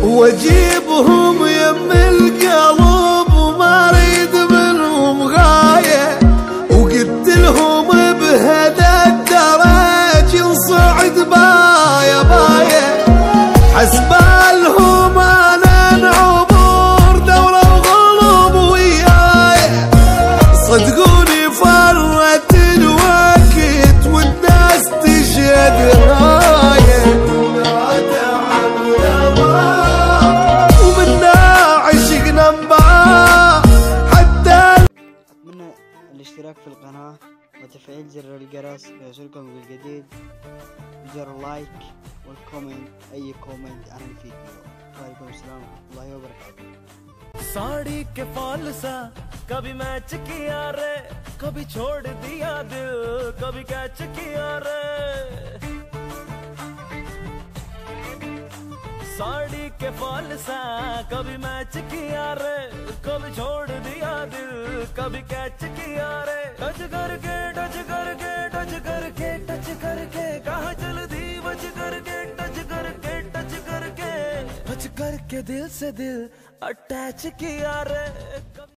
واجيبهم يم القلب وما اريد منهم غايه، وقلتلهم بهذا الدرج نصعد بايا بايا، حسبالهم انا نعبر دوله وغلب وياي. صدقوني فرت الوقت والناس تشهد هايه، ومنا عشقنا مبعاه حتى. اتمنى الاشتراك في القناة وتفعيل زر الجرس ليصلكم بالجديد، وزر اللايك والكومنت، اي كومنت عن الفيديو. وعليكم السلام ورحمة الله وبركاته। साड़ी के फॉल सा कभी मैच किया रे, कभी छोड़ दिया दिल, कभी कैच किया रे। साड़ी के फॉल सा कभी मैच किया रे, कभी छोड़ दिया दिल, कभी कैच किया रे। टच करके टच करके टच करके टच करके कहाँ चल दी बच करके, टच करके टच करके टच करके दिल से दिल अटैच किया रे।